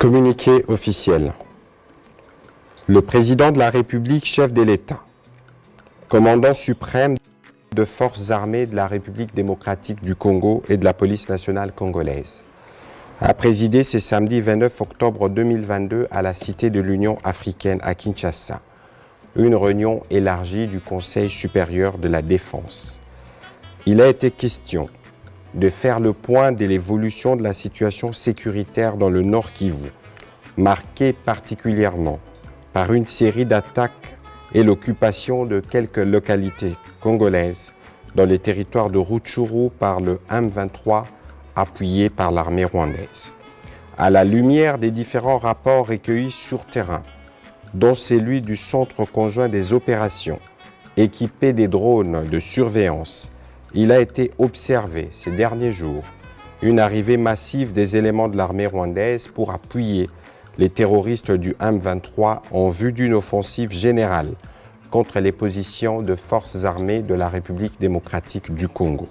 Communiqué officiel. Le président de la République, chef de l'État, commandant suprême de forces armées de la République démocratique du Congo et de la police nationale congolaise, a présidé ce samedi 29 octobre 2022 à la Cité de l'Union africaine à Kinshasa, une réunion élargie du Conseil supérieur de la défense. Il a été question de faire le point de l'évolution de la situation sécuritaire dans le Nord Kivu, marquée particulièrement par une série d'attaques et l'occupation de quelques localités congolaises dans les territoires de Rutshuru par le M23 appuyé par l'armée rwandaise. À la lumière des différents rapports recueillis sur terrain, dont celui du Centre conjoint des opérations, équipé des drones de surveillance, il a été observé ces derniers jours une arrivée massive des éléments de l'armée rwandaise pour appuyer les terroristes du M23 en vue d'une offensive générale contre les positions de forces armées de la République démocratique du Congo.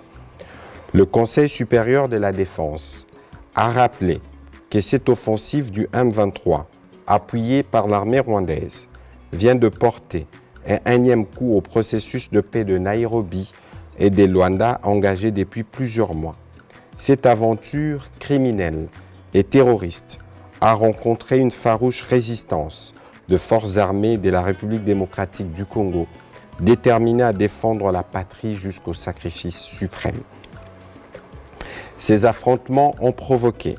Le Conseil supérieur de la défense a rappelé que cette offensive du M23, appuyée par l'armée rwandaise, vient de porter un énième coup au processus de paix de Nairobi et de Luanda engagé depuis plusieurs mois. Cette aventure criminelle et terroriste a rencontré une farouche résistance de forces armées de la République démocratique du Congo, déterminées à défendre la patrie jusqu'au sacrifice suprême. Ces affrontements ont provoqué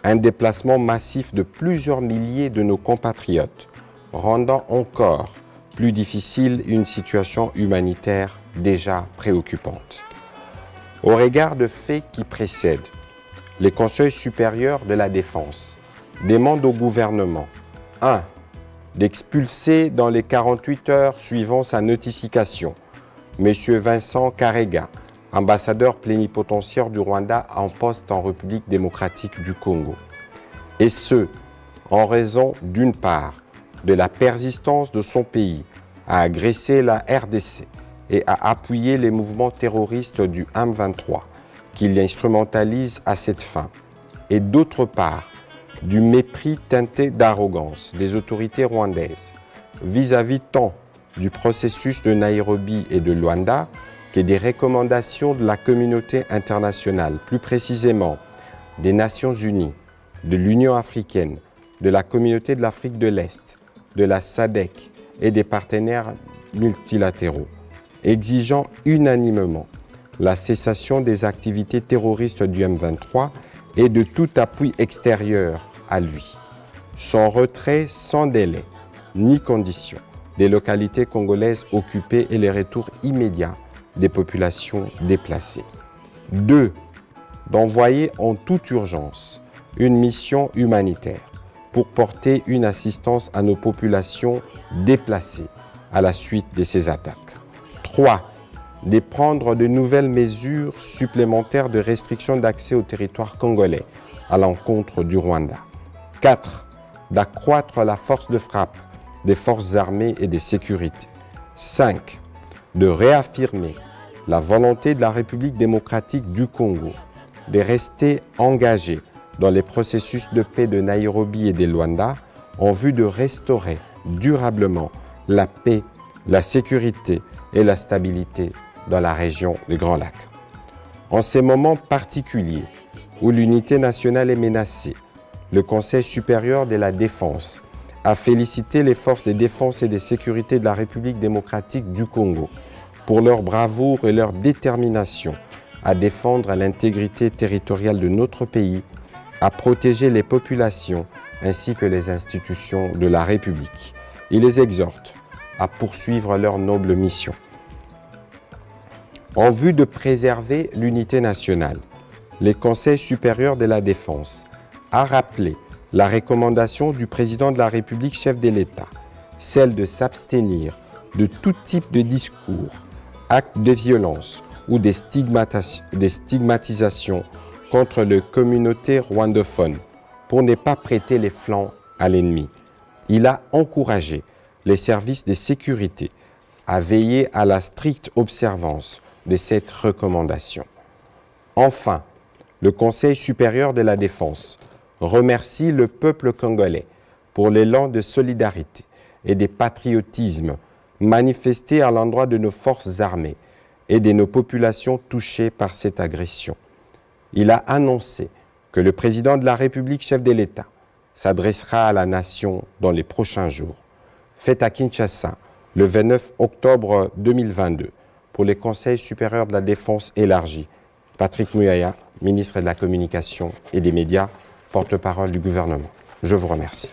un déplacement massif de plusieurs milliers de nos compatriotes, rendant encore plus difficile une situation humanitaire déjà préoccupante. Au regard de faits qui précèdent, le Conseil supérieur de la défense demande au gouvernement 1. D'expulser dans les 48 heures suivant sa notification M. Vincent Karega, ambassadeur plénipotentiaire du Rwanda en poste en République démocratique du Congo. Et ce, en raison d'une part de la persistance de son pays à agresser la RDC et à appuyer les mouvements terroristes du M23 qu'il instrumentalise à cette fin, et d'autre part du mépris teinté d'arrogance des autorités rwandaises vis-à-vis tant du processus de Nairobi et de Luanda que des recommandations de la communauté internationale, plus précisément des Nations Unies, de l'Union africaine, de la Communauté de l'Afrique de l'Est, de la SADC et des partenaires multilatéraux, exigeant unanimement la cessation des activités terroristes du M23 et de tout appui extérieur à lui, son retrait sans délai ni condition des localités congolaises occupées et le retour immédiat des populations déplacées. 2. D'envoyer en toute urgence une mission humanitaire pour porter une assistance à nos populations déplacées à la suite de ces attaques. 3. De prendre de nouvelles mesures supplémentaires de restriction d'accès au territoire congolais à l'encontre du Rwanda. 4. D'accroître la force de frappe des forces armées et de sécurité. 5. De réaffirmer la volonté de la République démocratique du Congo de rester engagée dans les processus de paix de Nairobi et de Luanda en vue de restaurer durablement la paix, la sécurité et la stabilité dans la région du Grand Lac. En ces moments particuliers où l'unité nationale est menacée, le Conseil supérieur de la défense a félicité les forces de défense et de sécurité de la République démocratique du Congo pour leur bravoure et leur détermination à défendre l'intégrité territoriale de notre pays, à protéger les populations ainsi que les institutions de la République. Il les exhorte à poursuivre leur noble mission. En vue de préserver l'unité nationale, le Conseil supérieur de la défense a rappelé la recommandation du président de la République, chef de l'État, celle de s'abstenir de tout type de discours, actes de violence ou des stigmatisations contre les communautés rwandophones pour ne pas prêter les flancs à l'ennemi. Il a encouragé les services de sécurité à veiller à la stricte observance de cette recommandation. Enfin, le Conseil supérieur de la défense remercie le peuple congolais pour l'élan de solidarité et de patriotisme manifesté à l'endroit de nos forces armées et de nos populations touchées par cette agression. Il a annoncé que le président de la République, chef de l'État, s'adressera à la nation dans les prochains jours. Fait à Kinshasa le 29 octobre 2022 pour les Conseils supérieurs de la défense élargi. Patrick Muyaya, ministre de la Communication et des Médias, porte-parole du gouvernement. Je vous remercie.